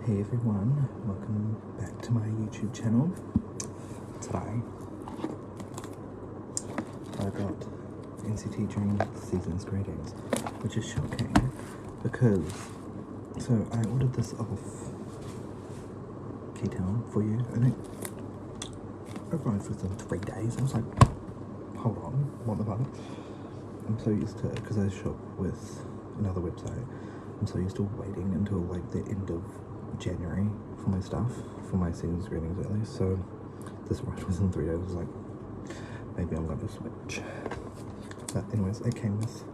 Hey everyone, welcome back to my YouTube channel. Today I got NCT during season's greetings, which is shocking because, so I ordered this off K-Town for you, I think. Arrived within 3 days. I was like, hold on, what the fuck? I'm so used to, because I shop with another website, I'm so used to waiting until like the end of January for my stuff, for my season's greetings at least. So this arrived within 3 days. I was like, maybe I'm gonna switch. But anyways, it came with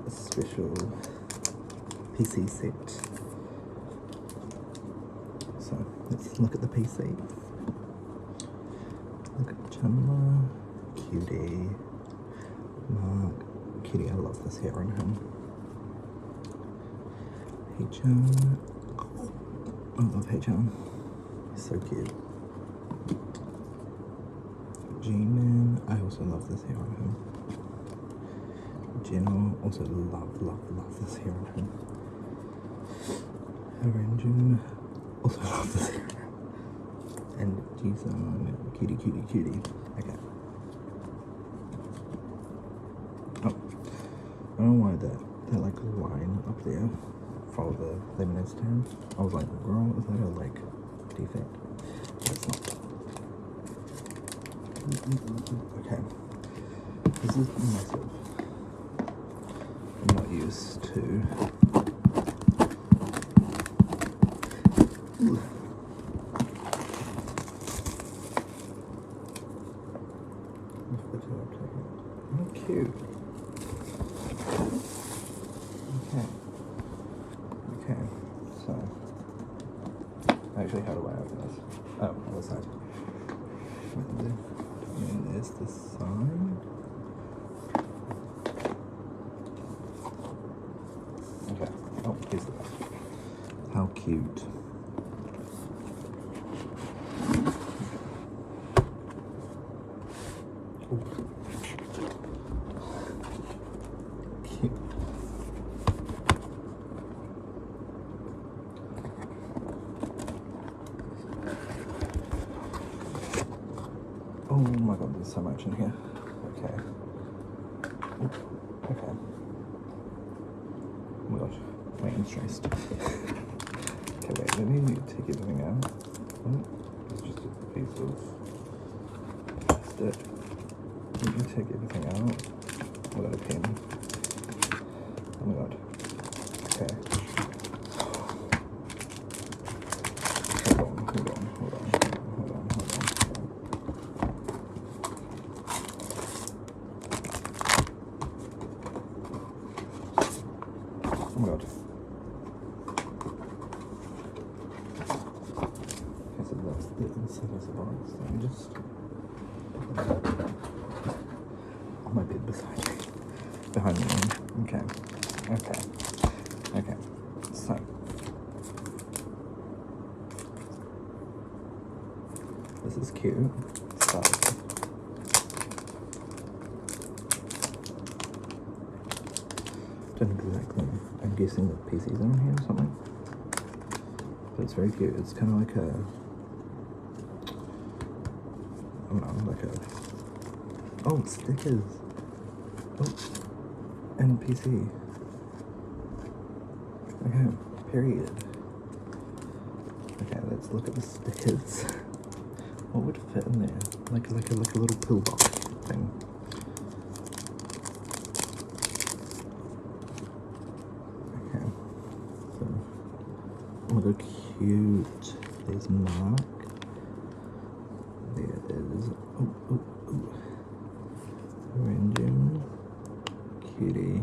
a special PC set. So let's look at the PC. Look at Chandler, cutie, Mark, cutie. I love this hair on him. Hee-chan, I love Hee-chan. He's so cute. G-Man, I also love this hair on him. Jeno, also love this hair on him. Haranjun, also love this hair on him. And Jisun, cutie. Okay. Oh, I don't know why that like line up there for the lemonade stand. I was like, girl, is that a like defect? It's not. Okay. This is massive. I'm not used to. Oh, cute. Okay, so actually, how do I open this? Oh, on the side. And there's the side. Okay. Oh, here's the back. How cute. Ooh. Cute. Oh my god, there's so much in here. Okay. Ooh. Okay. Oh my gosh. Wait, I'm stressed. Okay, wait, let me take everything out. Oh, it's just a piece of plastic. Let me take everything out. I got a pen. Oh my god. Okay. Hold on. Oh my god. Okay, so that's the inside of the box. Let me just on my bed beside me. Behind me. Okay. So this is cute. So don't exactly. I'm guessing the PCs are on here or something. But it's very cute. It's kind of like a, I don't know, like a, oh, stickers. Oh, and PC. Okay, period. Okay, let's look at the stickers. What would fit in there? Like a little pillbox thing. Okay. So, oh my god, cute. There's Mark. There is. Oh. Ranging. Cutie.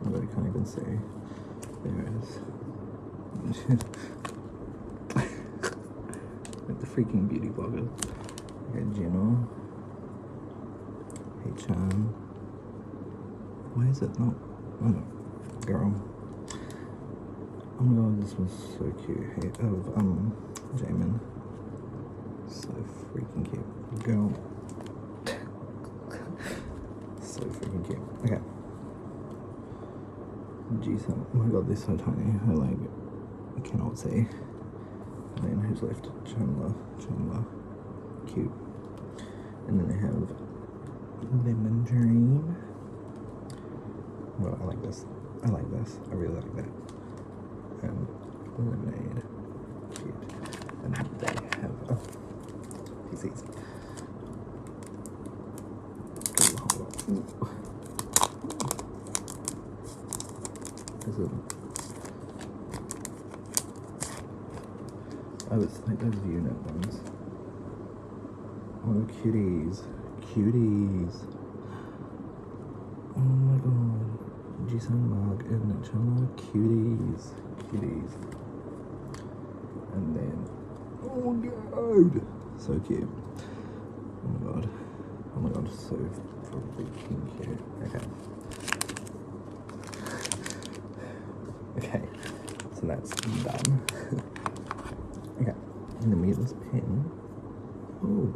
Oh my god, I can't even see. There it is. Like the freaking beauty blogger. Okay, Jeno. Hee-chan. Why is it not? Oh no. Girl. Oh my god, this was so cute. Hey, Jamin. So freaking cute. Girl. So freaking cute. Okay. G7. Oh my god, they're so tiny. I cannot see. And then who's left? Chandler, cute. And then they have Lemon Dream. Well, I like this. I really like that. And Lemonade, cute. And they have PCs. Is it? Oh, it's like those unit ones. Oh, cuties. Oh my god. Jisun Mark and Chandler, cuties. And then, oh god, so cute. Oh my god, so freaking cute. Okay, so that's done. Okay, and then we get this pen. Oh,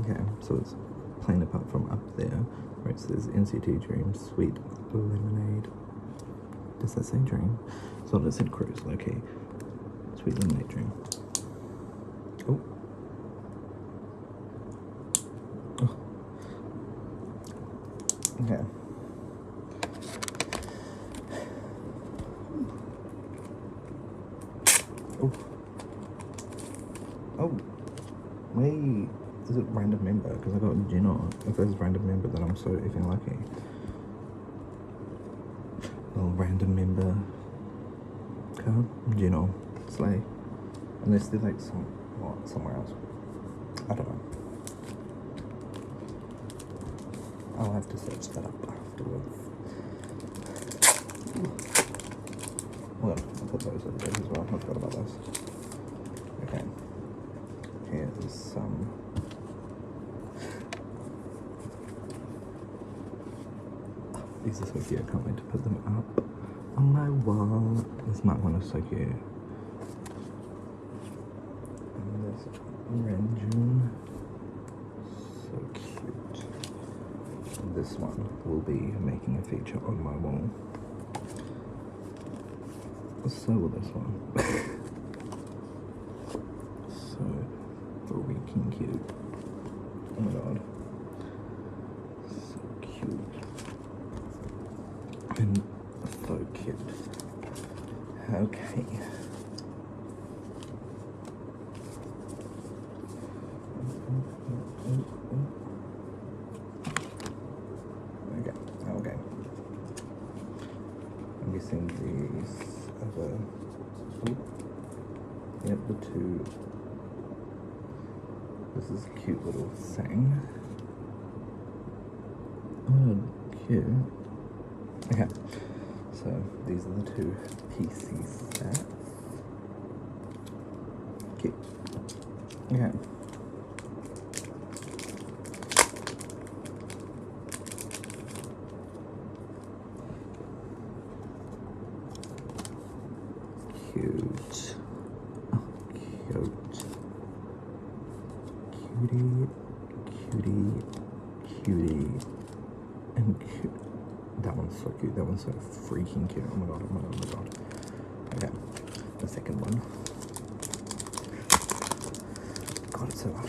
okay, so it's plain apart from up there, where it says NCT Dream Sweet Lemonade. Does that say Dream? It's not, it said Cruise, okay. Sweet Lemonade Dream. Oh. Okay. Oh, wait, is it random member? Because I got Gino. If it's random member, then I'm so effing lucky. Well, random member card, Gino, Slay. Unless they're like somewhere else. I don't know. I'll have to search that up afterwards. Well, I'll put those over there as well. I forgot about those. Okay. Here's some. These are so cute. I can't wait to put them up on my wall. This Mark one is so cute. And this Renjun. So cute. And this one will be making a feature on my wall. So will this one. So freaking cute. Oh my god. So cute. And so cute. Okay. Okay. I'm guessing these other. Yep, the two. This is a cute little thing. Oh, cute. Okay, so these are the two PC sets. Cute. Okay. Cute. Oh, cute. Cutie. And cute. That one's so cute. That one's so freaking cute. Oh my god, oh my god, oh my god. Okay, the second one. God, it's so hot.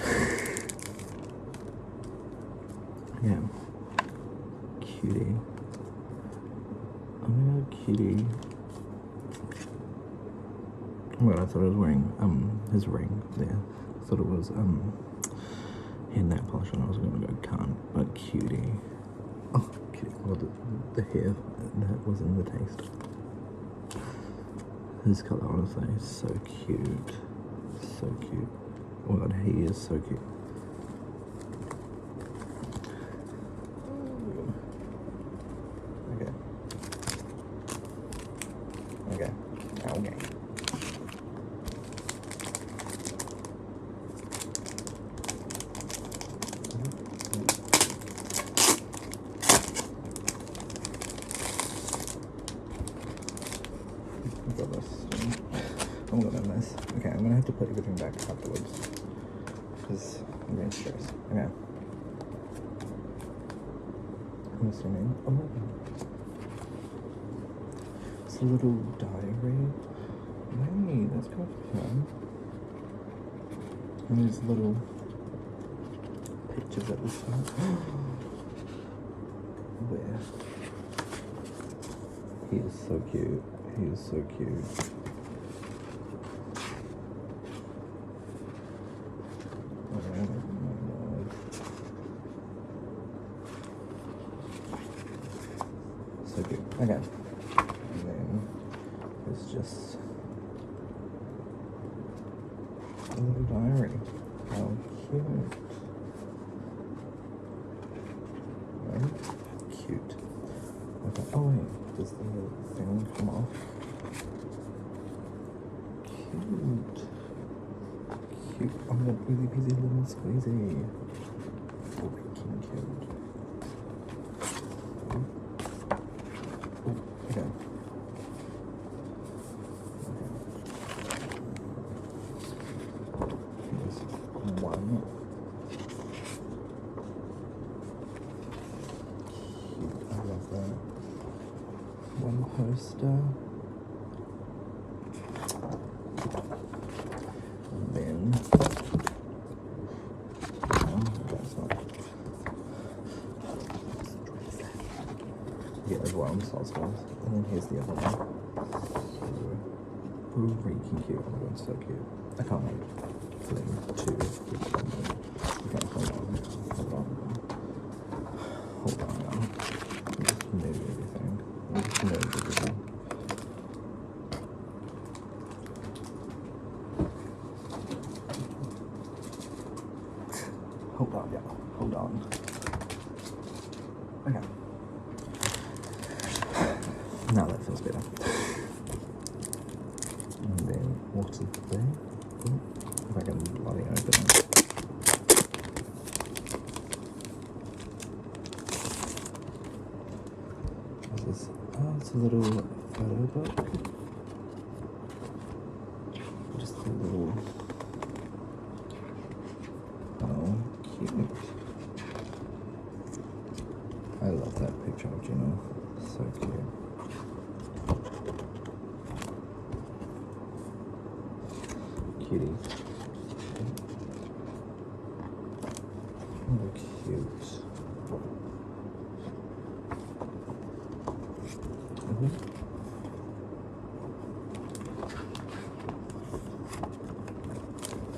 Yeah. Cutie. Oh my god, cutie. Oh my god, I thought I was wearing his ring there. I thought it was hair nail polish and I was gonna go can't, but cutie. Oh, cute. Well, the hair that was in the taste. His colour, honestly, is so cute. So cute. Oh my god, he is so cute. Okay. Okay. Okay. Got this. Oh my god, I mess. Okay, I'm gonna have to put everything back afterwards because I'm getting stressed. Okay. I'm assuming. Oh, it's a little diary. Wait, that's kind of fun. And these little pictures at the start. Where? He is so cute. He is so cute. Oh my god. So cute. Okay. And then it's just a little diary. How cute. Right? Cute. Okay. Oh wait, does the thing come off? Cute. Cute. I'm gonna really busy little squeezy. Freaking cute. Okay. Here's one. Cute. I love that. One poster. And then that's not. Yeah, as well, sauce balls. And then here's the other one. So freaking cute. Oh my god, so cute. I can't wait for them to get on them. Okay, hold on. Hold on now. I just move everything. I just move everything. Hold on, y'all. Hold on. Okay. Now that feels better. And then what's it there? Ooh, if I can bloody open it. This is, oh, it's a little photo book. Just a little, oh, cute. I love that picture of Gino. So cute. Cutie. Oh, cute.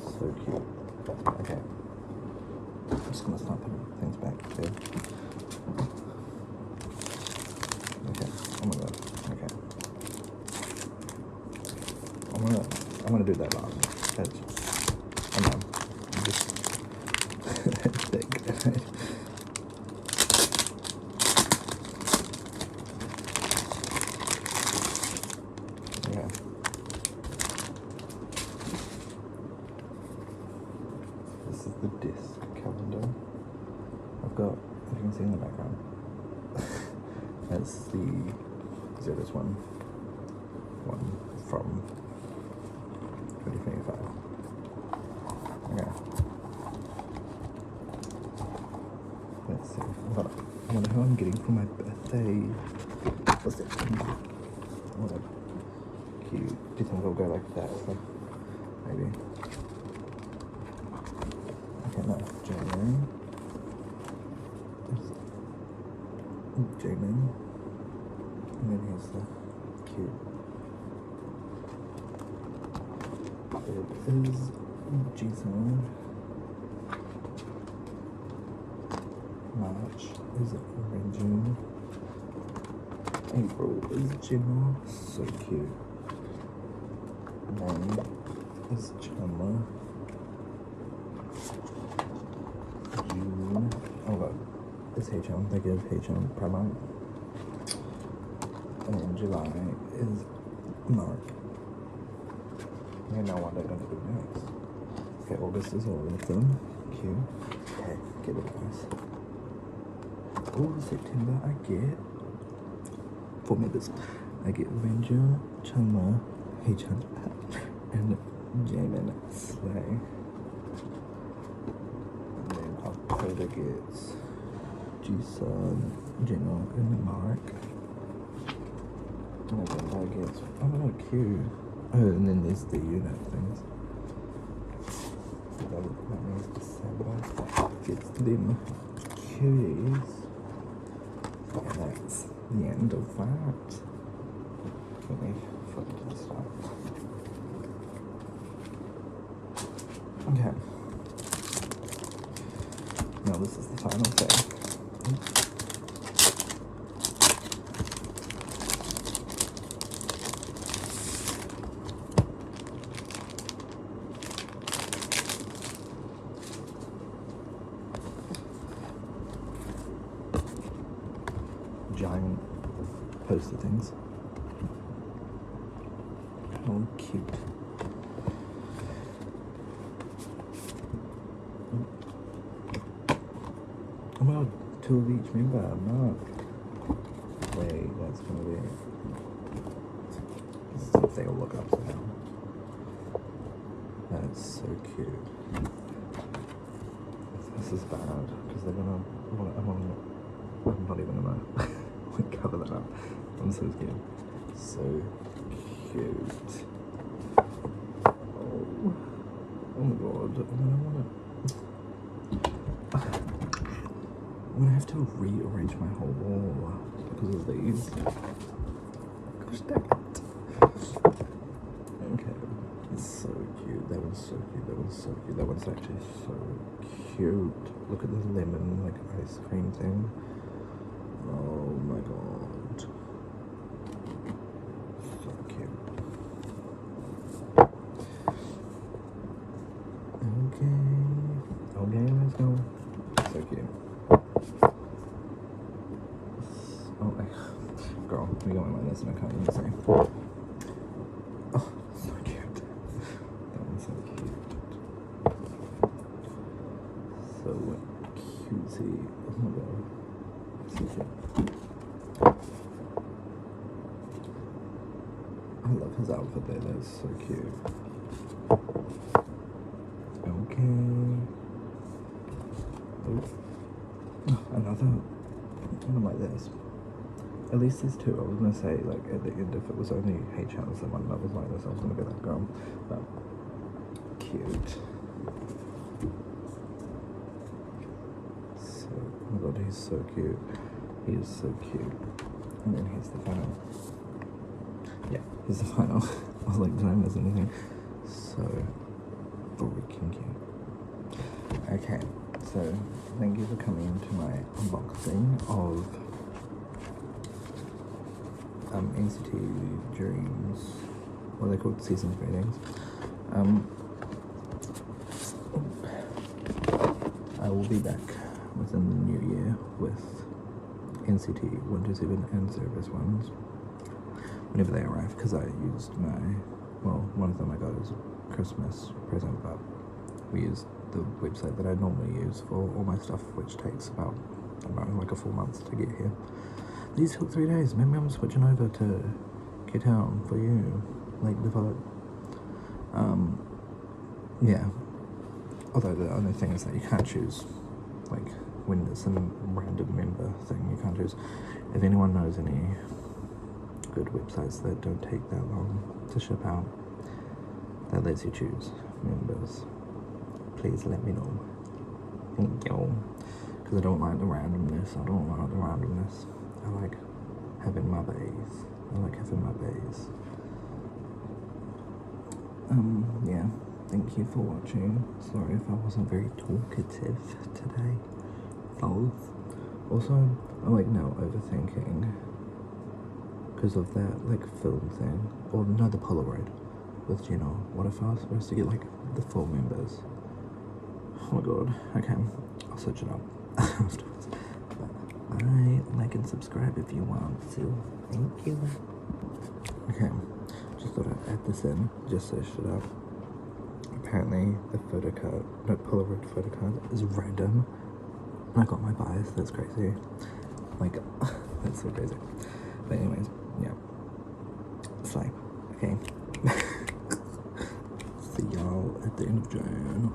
So cute. Okay. I'm just gonna start putting things back there. Okay. Oh my god. Okay. I'm gonna do that long. I know. I'm just thick. Yeah. This is the disc calendar. I've got, if you can see in the background, that's this one from 2025. Okay. Let's see. I wonder who I'm getting for my birthday. What's it? What cute. Do you think it'll go like that? So maybe. Okay, no. January. Jamin. And then here's the cute. It is Jason. March is June. April is Gemma. So cute. May is Gemma. June. Oh god. It's H&M. They give H&M Primark. And then July is Mark. Okay, now what they're gonna do next. Okay, August is all of them. Cute. Okay, get it, guys. Oh, September I get 4 members. I get Ranger, Chandler, H&M, and Jamin Slay. And then October gets G-Sun, Jenna, and Mark. And then November gets, oh no, cute. Oh, and then there's the unit things. that means December. It's them cuties. And that's the end of that. Let me flip to the start. Okay. Now this is the final thing. Giant poster things. How cute. Oh my god, 2 of each member, Mark. Wait, that's gonna be it. See if they all look upside down. That's so cute. This is bad, because they're gonna, I'm not even gonna cover that up. I'm so scared. So cute. Oh my god. I'm gonna have to rearrange my whole wall because of these. Gosh dang it. Okay. It's so cute. That one's so cute. That one's so cute. That one's actually so cute. Look at the lemon, like, ice cream thing. Oh my god. So cute. Okay, let's go. So cute. Oh, girl, we going like this and I can't even say. Oh, so cute. That one's so cute. So cutesy. Oh my god. So cute. I love his outfit there. That's so cute. Okay. Oh, another one like this. At least there's 2. I was gonna say, like, at the end, if it was only H House and one that was like this, I was gonna be that girl. But cute. So, oh my god, he's so cute. He is so cute. And then here's the final. Yeah, here's the final. I was like, did I miss anything? So freaking cute. Okay, so thank you for coming into my unboxing of NCT Dreams, what are they called? Season greetings. I will be back within the new year with NCT 127 and Service ones whenever they arrive, because I used one of them I got as a Christmas present, but we used the website that I normally use for all my stuff, which takes about like a full month to get here. These took 3 days. Maybe I'm switching over to Get Town for you, like the vote. Yeah. Although the only thing is that you can't choose, like, when it's some random member thing, you can't choose. If anyone knows any good websites that don't take that long to ship out, that lets you choose members, please let me know. Thank you. Because I don't like the randomness. I like having my bays. Yeah. Thank you for watching. Sorry if I wasn't very talkative today. Also, I'm like now overthinking because of that like film thing, or no, the Polaroid with Gino. What if I was supposed to get like the full members? Oh my god. Okay, I'll search it up afterwards. But like and subscribe if you want to. Thank you. Okay, just thought I'd add this in. Just searched it up. Apparently the Polaroid photo card is random. And I got my bias. That's crazy. Like, that's so crazy. But anyways, yeah. Slay. Okay. See y'all at the end of June.